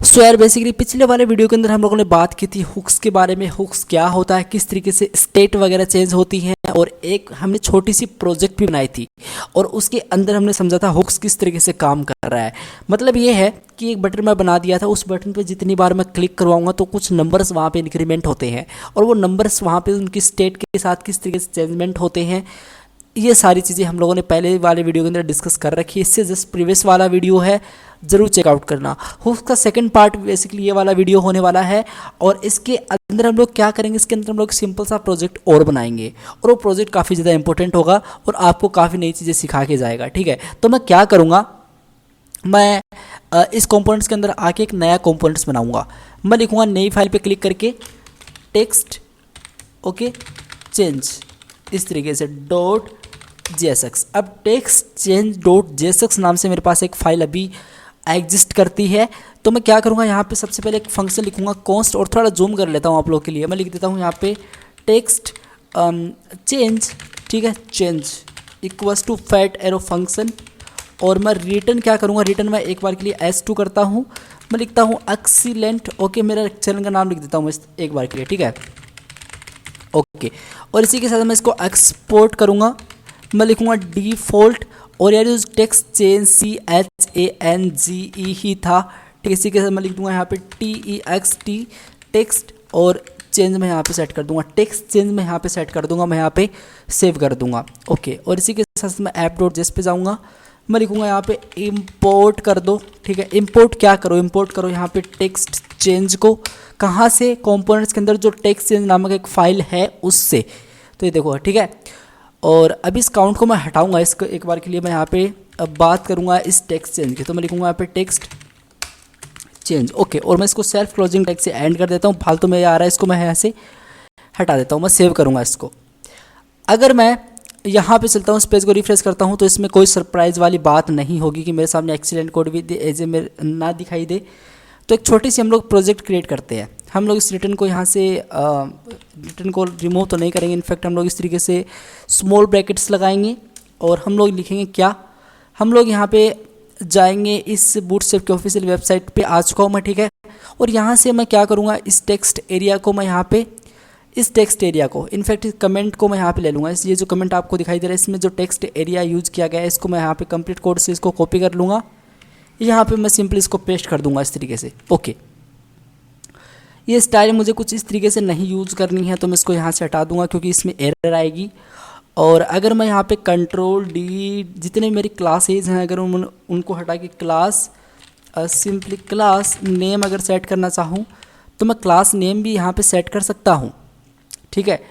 सो यार बेसिकली पिछले वाले वीडियो के अंदर हम लोगों ने बात की थी हुक्स के बारे में। हुक्स क्या होता है, किस तरीके से स्टेट वगैरह चेंज होती हैं, और एक हमने छोटी सी प्रोजेक्ट भी बनाई थी और उसके अंदर हमने समझा था हुक्स किस तरीके से काम कर रहा है। मतलब ये है कि एक बटन मैं बना दिया था, उस बटन पे जितनी बार मैं क्लिक करवाऊंगा तो कुछ नंबर्स वहाँ पे इंक्रीमेंट होते हैं और वो नंबर्स वहाँ पे उनकी स्टेट के साथ किस तरीके से चेंजमेंट होते हैं, ये सारी चीज़ें हम लोगों ने पहले वाले वीडियो के अंदर डिस्कस कर रखी है। इससे जस्ट प्रीवियस वाला वीडियो है, ज़रूर चेकआउट करना। हुक्स का सेकंड पार्ट बेसिकली ये वाला वीडियो होने वाला है और इसके अंदर हम लोग क्या करेंगे, इसके अंदर हम लोग सिंपल सा प्रोजेक्ट और बनाएंगे और वो प्रोजेक्ट काफ़ी ज़्यादा इंपॉर्टेंट होगा और आपको काफ़ी नई चीज़ें सिखा के जाएगा। ठीक है, तो मैं क्या करूँगा, मैं इस कंपोनेंट्स के अंदर आके एक नया कंपोनेंट्स बनाऊँगा। मैं लिखूँगा नई फाइल पर क्लिक करके टेक्स्ट ओके चेंज, इस तरीके से .jsx। अब टेक्स्ट चेंज .jsx नाम से मेरे पास एक फ़ाइल अभी एग्जिस्ट करती है। तो मैं क्या करूँगा, यहाँ पे सबसे पहले एक फंक्शन लिखूँगा कॉन्स्ट, और थोड़ा जूम कर लेता हूँ आप लोग के लिए। मैं लिख देता हूँ यहाँ पे टेक्स्ट चेंज, ठीक है, change equals to fat arrow function, और मैं रिटर्न क्या करूँगा, रिटर्न मैं एक बार के लिए S2 करता हूँ। मैं लिखता हूँ एक्सीलेंट, ओके, मेरा चैनल का नाम लिख देता हूँ मैं एक बार के लिए, ठीक है, ओके। और इसी के साथ मैं इसको एक्सपोर्ट करूँगा। मैं लिखूँगा डिफ़ॉल्ट, और यार यूज टेक्स्ट चेंज CHANGE ही था, ठीक है। इसी के साथ मैं लिख दूँगा यहाँ पे TEXT टेक्स्ट, और चेंज मैं यहाँ पे सेट कर दूँगा, टेक्स्ट चेंज मैं यहाँ पे सेट कर दूँगा, मैं यहाँ पे सेव कर दूँगा, ओके। और इसी के साथ मैं app.js पे जाऊँगा। मैं लिखूँगा यहाँ पे इंपोर्ट कर दो, ठीक है। इंपोर्ट क्या करो, इंपोर्ट करो यहाँ पे टेक्स्ट चेंज को, कहाँ से, कंपोनेंट्स के अंदर जो टेक्स्ट चेंज नामक एक फ़ाइल है उससे। तो ये देखो, ठीक है। और अभी इस काउंट को मैं हटाऊंगा, इसको एक बार के लिए मैं यहाँ पे अब बात करूँगा इस टेक्स्ट चेंज की। तो मैं लिखूँगा यहाँ पे टेक्स्ट चेंज, ओके। और मैं इसको सेल्फ क्लोजिंग टैग से एंड कर देता हूँ, फालतू में आ रहा है, इसको मैं यहाँ से हटा देता हूँ। मैं सेव करूँगा इसको। अगर मैं यहाँ पे चलता हूँ, इस पेज को रिफ्रेश करता हूँ, तो इसमें कोई सरप्राइज़ वाली बात नहीं होगी कि मेरे सामने एक्सीलेंट कोड भी एज ए मेरे ना दिखाई दे। तो एक छोटी सी हम लोग प्रोजेक्ट क्रिएट करते हैं। हम लोग इस रिटर्न को यहाँ से रिटर्न को रिमूव तो नहीं करेंगे, इनफैक्ट हम लोग इस तरीके से स्मॉल ब्रैकेट्स लगाएंगे और हम लोग लिखेंगे क्या, हम लोग यहाँ पे जाएंगे, इस बूटस्ट्रैप की ऑफिशियल वेबसाइट पे आ चुका हूँ मैं, ठीक है। और यहाँ से मैं क्या करूँगा, इस टेक्स्ट एरिया को मैं यहाँ पे, इस टेक्स्ट एरिया को, इनफैक्ट इस कमेंट को मैं यहाँ पे ले लूँगा। ये जो कमेंट आपको दिखाई दे रहा है, इसमें जो टेक्स्ट एरिया यूज़ किया गया है, इसको मैं यहाँ पे कंप्लीट कोड से इसको कॉपी कर लूँगा। यहाँ पे मैं सिंपली इसको पेस्ट कर दूँगा इस तरीके से, ओके। ये स्टाइल मुझे कुछ इस तरीके से नहीं यूज़ करनी है, तो मैं इसको यहाँ से हटा दूँगा क्योंकि इसमें एरर आएगी। और अगर मैं यहाँ पे कंट्रोल-D जितने मेरी क्लासेज हैं, अगर उनको हटा के क्लास सिंपली क्लास नेम अगर सेट करना चाहूँ तो मैं क्लास नेम भी यहाँ पे सेट कर सकता हूँ, ठीक है।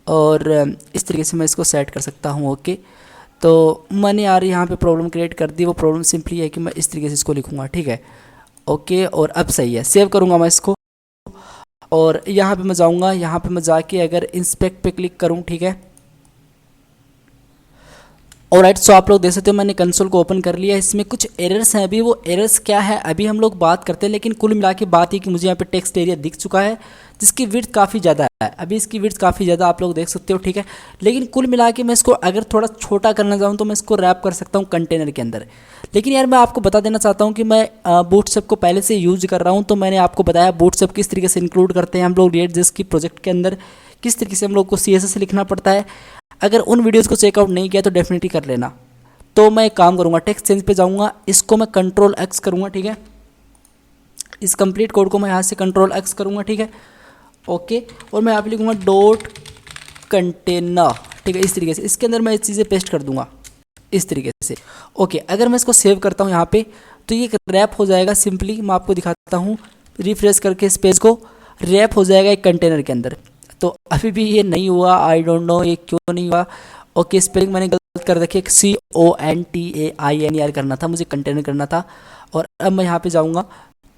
और इस तरीके से मैं इसको सेट कर सकता हूँ, ओके। तो मैंने यार यहाँ पे प्रॉब्लम क्रिएट कर दी। वो प्रॉब्लम सिंपली है कि मैं इस तरीके से इसको लिखूँगा, ठीक है, ओके। और अब सही है, सेव करूँगा मैं इसको और यहाँ पे मैं जाऊँगा, यहाँ पे मैं जाके अगर इंस्पेक्ट पे क्लिक करूँ, ठीक है। ऑलराइट, सो आप लोग देख सकते हो मैंने कंसोल को ओपन कर लिया। इसमें कुछ एरर्स हैं, अभी वो एरर्स क्या है अभी हम लोग बात करते हैं, लेकिन कुल मिला के बात ये कि मुझे यहाँ पे टेक्स्ट एरिया दिख चुका है जिसकी विड्थ काफ़ी ज़्यादा है। अभी इसकी विड्थ काफ़ी ज़्यादा आप लोग देख सकते हो, ठीक है। लेकिन कुल मिला के मैं इसको अगर थोड़ा छोटा करना चाहूँ तो मैं इसको रैप कर सकता हूँ कंटेनर के अंदर। लेकिन यार मैं आपको बता देना चाहता हूँ कि मैं बूटस्ट्रैप को पहले से यूज कर रहा हूँ, तो मैंने आपको बताया बूटस्ट्रैप किस तरीके से इंक्लूड करते हैं हम लोग React.js की प्रोजेक्ट के अंदर, किस तरीके से हम लोग को CSS लिखना पड़ता है। अगर उन वीडियोज़ को चेकआउट नहीं किया तो डेफिनेटली कर लेना। तो मैं एक काम करूँगा, टेक्स्ट चेंज पे जाऊँगा, इसको मैं Ctrl+X करूँगा, ठीक है। इस कंप्लीट कोड को मैं यहाँ से Ctrl+X करूँगा, ठीक है, ओके। और मैं यहाँ पे लिखूँगा डॉट कंटेनर, ठीक है, इस तरीके से। इसके अंदर मैं इस चीज़ें पेस्ट कर दूँगा इस तरीके से, ओके। अगर मैं इसको सेव करता हूँ यहाँ पे तो ये रैप हो जाएगा। सिंपली मैं आपको दिखाता हूँ, रिफ्रेश करके इस पेज को, रैप हो जाएगा एक कंटेनर के अंदर। तो अभी भी ये नहीं हुआ, आई डोंट नो ये क्यों नहीं हुआ, ओके। स्पेलिंग मैंने गलत कर रखी है, CONTAINER करना था, मुझे कंटेनर करना था। और अब मैं यहाँ पे जाऊँगा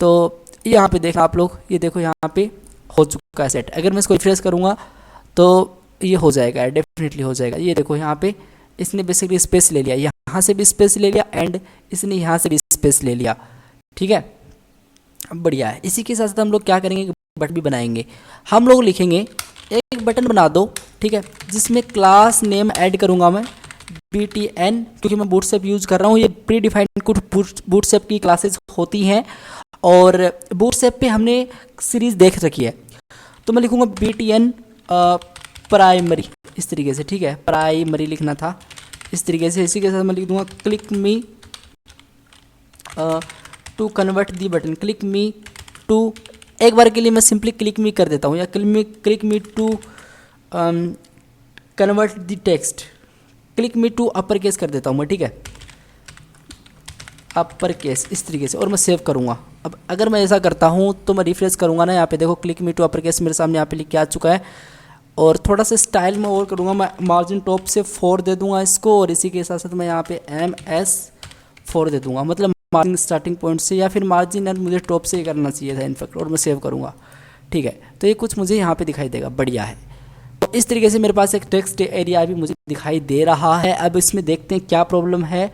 तो यहाँ पे देखना आप लोग, ये देखो यहाँ पे हो चुका है सेट। अगर मैं इसको रिफ्रेश करूँगा तो ये हो जाएगा, डेफिनेटली हो जाएगा। ये देखो यहाँ पे इसने बेसिकली स्पेस ले लिया, यहाँ से भी स्पेस ले लिया एंड इसने यहाँ से भी स्पेस ले लिया, ठीक है, बढ़िया है। इसी के साथ साथ हम लोग क्या करेंगे, बटन भी बनाएंगे। हम लोग लिखेंगे एक बटन बना दो, ठीक है, जिसमें क्लास नेम ऐड करूँगा मैं BTN, क्योंकि मैं बूटस्ट्रैप यूज़ कर रहा हूँ। ये प्री डिफाइंड कुछ बूटस्ट्रैप की क्लासेज होती हैं और बूटस्ट्रैप पे हमने सीरीज़ देख रखी है, तो मैं लिखूँगा BTN प्राइमरी इस तरीके से, ठीक है, प्राइमरी लिखना था इस तरीके से। इसी के साथ मैं लिख दूँगा click me to convert the button, click me to, एक बार के लिए मैं सिंपली क्लिक मी कर देता हूँ, या click me to convert the text, click me to upper case कर देता हूँ मैं, ठीक है, अपर केस इस तरीके से, और मैं सेव करूँगा। अब अगर मैं ऐसा करता हूँ तो मैं रिफ्रेश करूँगा ना, यहाँ पे देखो click me to upper case मेरे सामने यहाँ पे लिख के आ चुका है। और थोड़ा सा स्टाइल में और करूँगा, मैं मार्जिन टॉप से 4 दे दूँगा इसको, और इसी के साथ साथ मैं यहाँ पे MS4 दे दूँगा, मतलब मार्जिन स्टार्टिंग पॉइंट से, या फिर मार्जिन यार मुझे टॉप से ही करना चाहिए था इनफैक्ट, और मैं सेव करूँगा, ठीक है। तो ये कुछ मुझे यहाँ पे दिखाई देगा, बढ़िया है। तो इस तरीके से मेरे पास एक टेक्स्ट एरिया भी मुझे दिखाई दे रहा है। अब इसमें देखते हैं क्या प्रॉब्लम है।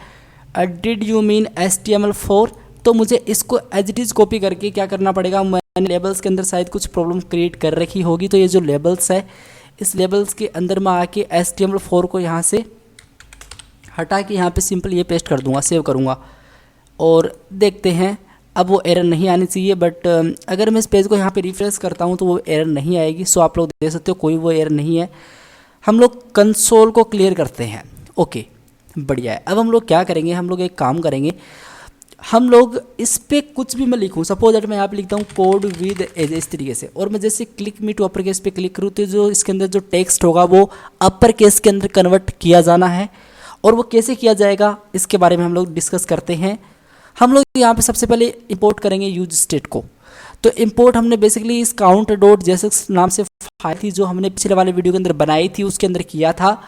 डिड यू मीन HTML4, तो मुझे इसको एज इट इज़ कॉपी करके क्या करना पड़ेगा, मैंने लेबल्स के अंदर शायद कुछ प्रॉब्लम क्रिएट कर रखी होगी, तो ये जो लेबल्स है इस लेबल्स के अंदर मैं आके HTML4 को यहाँ से हटा के यहाँ पे सिंपल ये पेस्ट कर दूँगा, सेव करूँगा, और देखते हैं। अब वो एरर नहीं आनी चाहिए, बट अगर मैं इस पेज को यहाँ पे रिफ्रेश करता हूँ तो वो एरर नहीं आएगी। सो आप लोग देख सकते हो कोई वो एरर नहीं है। हम लोग कंसोल को क्लियर करते हैं, ओके, बढ़िया है। अब हम लोग क्या करेंगे, हम लोग एक काम करेंगे, हम लोग इस पर कुछ भी मैं लिखूँ, सपोज दैट मैं यहाँ पे लिखता हूँ कोड विद एज इस तरीके से, और मैं जैसे click me to upper case पे क्लिक करूँ तो जो इसके अंदर जो टेक्स्ट होगा वो अपर केस के अंदर कन्वर्ट किया जाना है। और वो कैसे किया जाएगा इसके बारे में हम लोग डिस्कस करते हैं। हम लोग यहाँ पे सबसे पहले इंपोर्ट करेंगे यूज स्टेट को। तो इंपोर्ट हमने बेसिकली इस काउंट डॉट जैसे नाम से फाइल थी जो हमने पिछले वाले वीडियो के अंदर बनाई थी उसके अंदर किया था,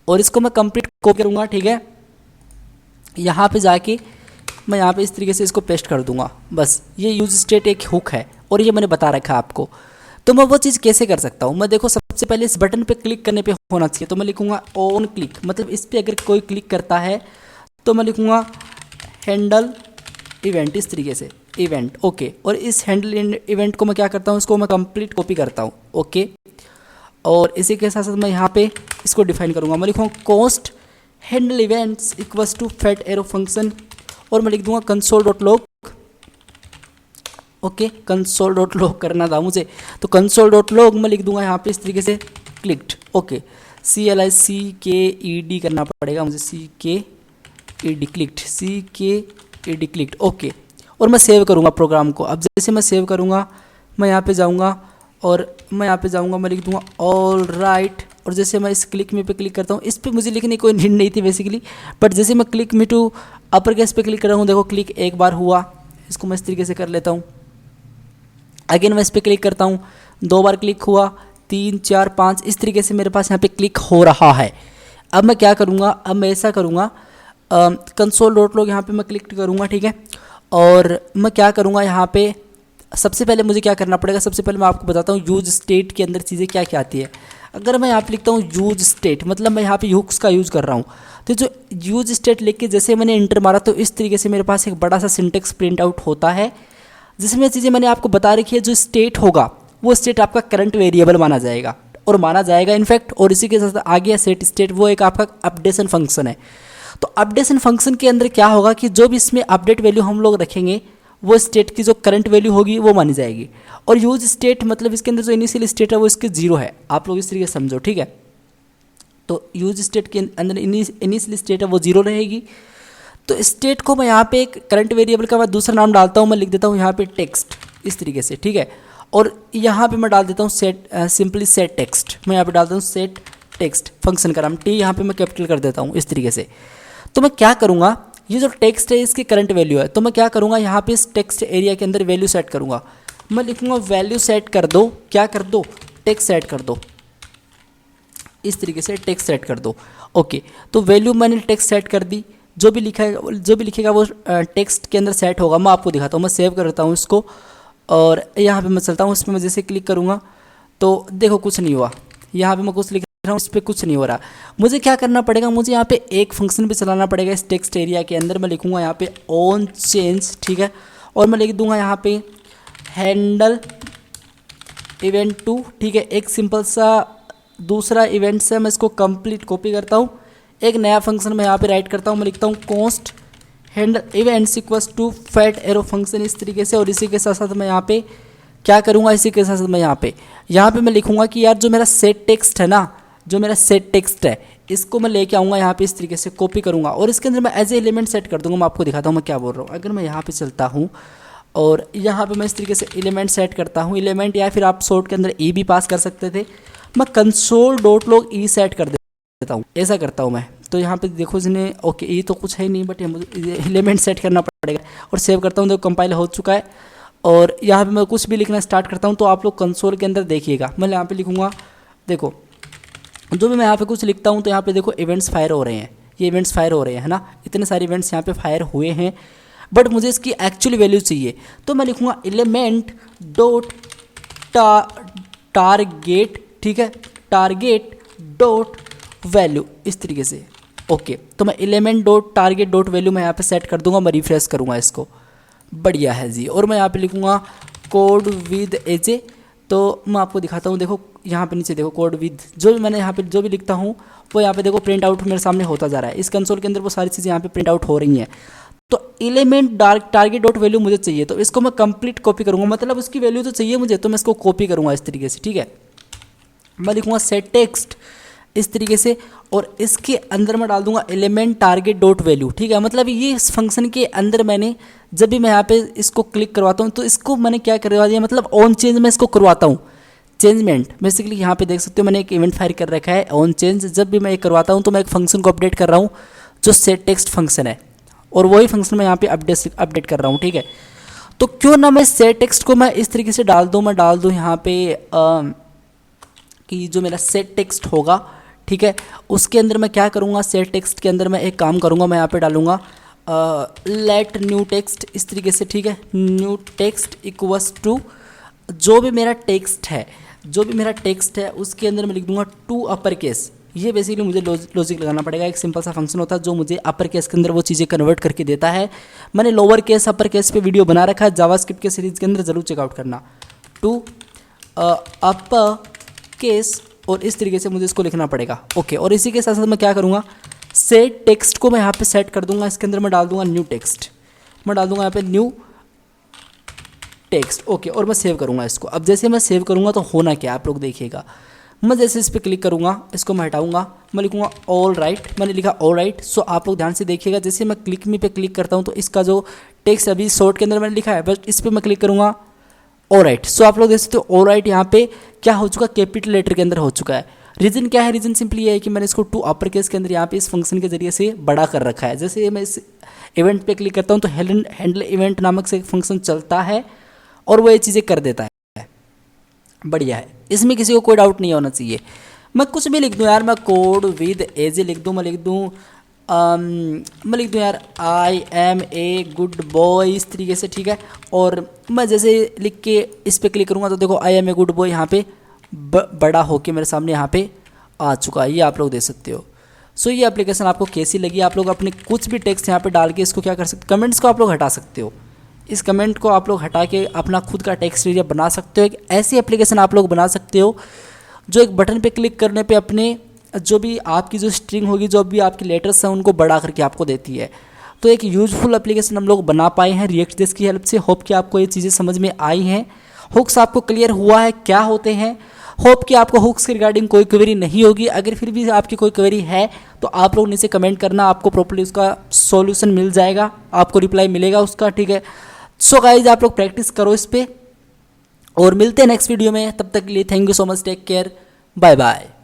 और इसको मैं कंप्लीट कॉपी करूँगा, ठीक है। यहाँ पे जाके मैं यहाँ पे इस तरीके से इसको पेस्ट कर दूंगा। बस ये यूज स्टेट एक हुक है, और ये मैंने बता रखा है आपको। तो मैं वो चीज़ कैसे कर सकता हूँ, मैं देखो सबसे पहले इस बटन पे क्लिक करने पे होना चाहिए, तो मैं लिखूँगा ऑन क्लिक, मतलब इस पर अगर कोई क्लिक करता है तो मैं लिखूँगा हैंडल इवेंट इस तरीके से, इवेंट, ओके। और इस हैंडल इवेंट को मैं क्या करता हूँ, इसको मैं कंप्लीट कॉपी करता हूँ, ओके। और इसी के साथ साथ मैं यहाँ पे इसको डिफाइन करूँगा, मैं लिखूँगा const handle events equals to fat arrow function, और मैं लिख दूंगा console dot log, okay, console dot log करना था मुझे, तो कंसोल डॉट लॉग मैं लिख दूंगा यहाँ पे इस तरीके से क्लिक्ड, ओके, CLICKED करना पड़ेगा मुझे, CKED clicked, CKED clicked, okay. और मैं सेव करूँगा प्रोग्राम को। अब जैसे मैं सेव करूँगा मैं यहाँ पे जाऊँगा, और मैं यहाँ पे जाऊँगा, मैं लिख दूँगा ऑल राइट, और जैसे मैं इस क्लिक मी पे क्लिक करता हूँ, इस पर मुझे लिखने की कोई नीड नहीं थी बेसिकली, बट जैसे मैं click me to upper case पे क्लिक कर रहा हूँ, देखो क्लिक एक बार हुआ, इसको मैं इस तरीके से कर लेता हूँ। अगेन मैं इस पर क्लिक करता हूँ, 2 बार क्लिक हुआ, 3 4 5, इस तरीके से मेरे पास यहाँ पे क्लिक हो रहा है। अब मैं क्या करूँगा, अब मैं ऐसा करूँगा, कंसोल डॉट लॉग यहाँ पे मैं क्लिक करूँगा, ठीक है। और मैं क्या करूँगा यहाँ पे, सबसे पहले मुझे क्या करना पड़ेगा, सबसे पहले मैं आपको बताता हूँ यूज स्टेट के अंदर चीज़ें क्या क्या आती है। अगर मैं यहाँ पे लिखता हूँ यूज स्टेट, मतलब मैं यहाँ पे हुक्स का यूज़ कर रहा हूँ, तो जो यूज स्टेट लिख के जैसे मैंने इंटर मारा तो इस तरीके से मेरे पास एक बड़ा सा सिंटेक्स प्रिंट आउट होता है, जिसमें चीज़ें मैंने आपको बता रखी है। जो स्टेट होगा वो स्टेट आपका करंट वेरिएबल माना जाएगा, और माना जाएगा इनफैक्ट। और इसी के साथ आगे सेट स्टेट, वो एक आपका अपडेशन फंक्शन है। तो अपडेशन फंक्शन के अंदर क्या होगा कि जो भी इसमें अपडेट वैल्यू हम लोग रखेंगे वो स्टेट की जो करंट वैल्यू होगी वो मानी जाएगी। और यूज स्टेट मतलब इसके अंदर जो इनिशियल स्टेट है वो इसके 0 है, आप लोग इस तरीके से समझो, ठीक है। तो यूज स्टेट के अंदर इनिशियल स्टेट है वो 0 रहेगी। तो स्टेट को मैं यहाँ पे एक करंट वेरिएबल का मैं दूसरा नाम डालता हूँ, मैं लिख देता हूँ यहाँ पे टेक्स्ट इस तरीके से, ठीक है। और यहाँ पे मैं डाल देता हूँ सेट, सिंपली सेट टेक्स्ट, मैं यहाँ पे डालता हूँ सेट टेक्स्ट, फंक्शन का नाम टी यहाँ पे मैं कैपिटल कर देता हूँ इस तरीके से। तो मैं क्या करूँगा, ये जो टेक्स्ट है इसकी करंट वैल्यू है, तो मैं क्या करूँगा यहाँ पे इस टेक्स्ट एरिया के अंदर वैल्यू सेट करूँगा। मैं लिखूँगा वैल्यू सेट कर दो, क्या कर दो, टेक्स्ट सेट कर दो, इस तरीके से टेक्स्ट सेट कर दो, ओके। तो वैल्यू मैंने टेक्स्ट सेट कर दी, जो भी लिखेगा वो टेक्स्ट के अंदर सेट होगा। मैं आपको दिखाता हूँ, मैं सेव करता हूँ इसको, और यहाँ पे मैं चलता हूँ, इसमें मैं जैसे क्लिक करूँगा तो देखो कुछ नहीं हुआ। यहाँ पे मैं कुछ लिख रहा हूँ, इस पर कुछ नहीं हो रहा। मुझे क्या करना पड़ेगा, मुझे यहाँ पे एक फंक्शन भी चलाना पड़ेगा इस टेक्स्ट एरिया के अंदर। मैं लिखूँगा यहाँ पे ऑन चेंज, ठीक है, और मैं लिख दूँगा यहाँ पे हैंडल इवेंट 2, ठीक है। एक सिंपल सा दूसरा इवेंट से मैं इसको कंप्लीट कॉपी करता हूँ, एक नया फंक्शन मैं यहाँ पे राइट करता हूँ, मैं लिखता हूँ const handle events equals to fat arrow function इस तरीके से। और इसी के साथ साथ मैं यहाँ पे क्या करूँगा, इसी के साथ साथ मैं यहाँ पे मैं लिखूँगा कि यार जो मेरा सेट टेक्स्ट है ना, जो मेरा सेट टेक्स्ट है इसको मैं लेके आऊँगा यहाँ पे, इस तरीके से कॉपी करूँगा और इसके अंदर मैं एज ए एलिमेंट सेट कर दूँगा। मैं आपको दिखाता हूँ मैं क्या बोल रहा हूँ। अगर मैं यहाँ पे चलता हूँ और यहाँ पे मैं इस तरीके से एलिमेंट सेट करता हूँ, एलिमेंट या फिर आप शॉर्ट के अंदर ई भी पास कर सकते थे, मैं कंसोल डॉट लॉग ई सेट कर देता हूँ, ऐसा करता हूँ मैं। तो यहाँ पे देखो इसने ओके ई तो कुछ है नहीं, बट मुझे एलिमेंट सेट करना पड़ेगा और सेव करता हूँ। देखो कंपाइल हो चुका है और यहाँ पे मैं कुछ भी लिखना स्टार्ट करता हूँ तो आप लोग कंसोल के अंदर देखिएगा। मैं यहाँ पे लिखूँगा, देखो जो भी मैं यहाँ पे कुछ लिखता हूँ तो यहाँ पे देखो इवेंट्स फायर हो रहे हैं, ये इवेंट्स फायर हो रहे हैं, है ना, इतने सारे इवेंट्स यहाँ पे फायर हुए हैं। बट मुझे इसकी एक्चुअल वैल्यू चाहिए तो मैं लिखूँगा एलिमेंट डॉट टारगेट, ठीक है, टारगेट डॉट वैल्यू इस तरीके से। ओके तो मैं element dot target dot value मैं यहाँ पे सेट कर दूंगा, मैं रिफ्रेश करूँगा इसको, बढ़िया है जी। और मैं यहाँ पे लिखूँगा कोड विद एजे, तो मैं आपको दिखाता हूँ। देखो यहाँ पे नीचे देखो कोड विद, जो भी मैंने यहाँ पे जो भी लिखता हूँ वो यहाँ पे देखो प्रिंट आउट मेरे सामने होता जा रहा है। इस कंसोल के अंदर वो सारी चीज़ें यहाँ पे प्रिंट आउट हो रही हैं। तो एलिमेंट टारगेट डॉट वैल्यू मुझे चाहिए तो इसको मैं कंप्लीट कॉपी करूँगा, मतलब उसकी वैल्यू तो चाहिए मुझे, तो मैं इसको कॉपी करूँगा इस तरीके से, ठीक है। मैं लिखूँगा सेट टेक्स्ट इस तरीके से और इसके अंदर मैं डाल दूंगा एलिमेंट टारगेट डॉट वैल्यू, ठीक है। मतलब ये इस फंक्शन के अंदर मैंने जब भी मैं यहाँ पे इसको क्लिक करवाता हूँ तो इसको मैंने क्या करवा दिया, मतलब ऑन चेंज मैं इसको करवाता हूँ, चेंजमेंट। बेसिकली यहाँ पे देख सकते हो मैंने एक इवेंट फायर कर रखा है ऑन चेंज। जब भी मैं ये करवाता हूँ तो मैं एक फंक्शन को अपडेट कर रहा हूँ जो सेट टेक्स्ट फंक्शन है और वही फंक्शन मैं यहाँ पे अपडेट कर रहा हूँ, ठीक है। तो क्यों ना मैं सेट टेक्स्ट को मैं इस तरीके से डाल दूँ, मैं डाल दूँ यहाँ पे कि जो मेरा सेट टेक्स्ट होगा, ठीक है, उसके अंदर मैं क्या करूँगा, सेट टेक्स्ट के अंदर मैं एक काम करूँगा, मैं यहाँ पे डालूँगा लेट न्यू टेक्स्ट इस तरीके से, ठीक है। न्यू टेक्स्ट इक्वल्स टू जो भी मेरा टेक्स्ट है, जो भी मेरा टेक्स्ट है उसके अंदर मैं लिख दूंगा टू अपर केस। ये बेसिकली मुझे लॉजिक लगाना पड़ेगा, एक सिंपल सा फंक्शन होता है जो मुझे अपर केस के अंदर वो चीज़ें कन्वर्ट करके देता है। मैंने लोअर केस अपर केस पे वीडियो बना रखा है जावास्क्रिप्ट के सीरीज़ के अंदर, ज़रूर चेकआउट करना। टू अपर केस और इस तरीके से मुझे इसको लिखना पड़ेगा, ओके। और इसी के साथ साथ मैं क्या करूँगा, सेट टेक्स्ट को मैं यहाँ पे सेट कर दूंगा, इसके अंदर मैं डाल दूंगा न्यू टेक्स्ट, मैं डाल दूंगा यहाँ पे न्यू टेक्स्ट, ओके। और मैं सेव करूँगा इसको। अब जैसे मैं सेव करूँगा तो होना क्या आप लोग देखिएगा, मैं जैसे इस पर क्लिक करूँगा, इसको मैं हटाऊँगा, मैं लिखूँगा ऑल राइट, मैंने लिखा ऑल राइट। सो आप लोग ध्यान से देखिएगा, जैसे मैं क्लिक मी पे क्लिक करता हूँ तो इसका जो टेक्स्ट अभी शॉर्ट के अंदर मैंने लिखा है, बस इस पर मैं क्लिक करूँगा ऑल राइट। सो आप लोग देख सकते हो ऑल राइट यहाँ पे क्या हो चुका, कैपिटल लेटर के अंदर हो चुका है। रीज़न क्या है, रीज़न सिंपली ये है कि मैंने इसको टू अपर केस के अंदर यहाँ पे इस फंक्शन के जरिए से बड़ा कर रखा है। जैसे मैं इस इवेंट पे क्लिक करता हूँ तो हैंडल इवेंट नामक से एक फंक्शन चलता है और वो ये चीज़ें कर देता है, बढ़िया है, इसमें किसी को कोई डाउट नहीं होना चाहिए। मैं कुछ भी लिख दूँ यार, मैं कोड विद एज लिख दूँ, मैं लिख दूँ यार I am a good boy इस तरीके से, ठीक है। और मैं जैसे लिख के इस पर क्लिक करूँगा तो देखो I am a good boy यहाँ पे बड़ा होके मेरे सामने यहाँ पे आ चुका है, ये आप लोग देख सकते हो। सो ये एप्लीकेशन आपको कैसी लगी, आप लोग अपने कुछ भी टेक्स्ट यहाँ पे डाल के इसको क्या कर सकते, कमेंट्स को आप लोग हटा सकते हो, इस कमेंट को आप लोग हटा के अपना खुद का टेक्स्ट एरिया बना सकते हो। एक ऐसी एप्लीकेशन आप लोग बना सकते हो जो एक बटन पे क्लिक करने पे अपने जो भी आपकी जो स्ट्रिंग होगी, जो भी आपकी लेटर्स हैं उनको बड़ा करके आपको देती है। तो एक यूजफुल एप्लीकेशन हम लोग बना पाए हैं रिएक्ट.js की हेल्प से। होप कि आपको ये चीज़ें समझ में आई हैं, हुक्स आपको क्लियर हुआ है क्या होते हैं। होप कि आपको हुक्स के रिगार्डिंग कोई क्वेरी नहीं होगी। अगर फिर भी आपकी कोई क्वेरी है तो आप लोग नीचे कमेंट करना, आपको प्रॉपर्ली उसका सॉल्यूशन मिल जाएगा, आपको रिप्लाई मिलेगा उसका, ठीक है। सो गाइज आप लोग प्रैक्टिस करो इस पर और मिलते हैं नेक्स्ट वीडियो में। तब तक के लिए thank you so much, take care, bye bye.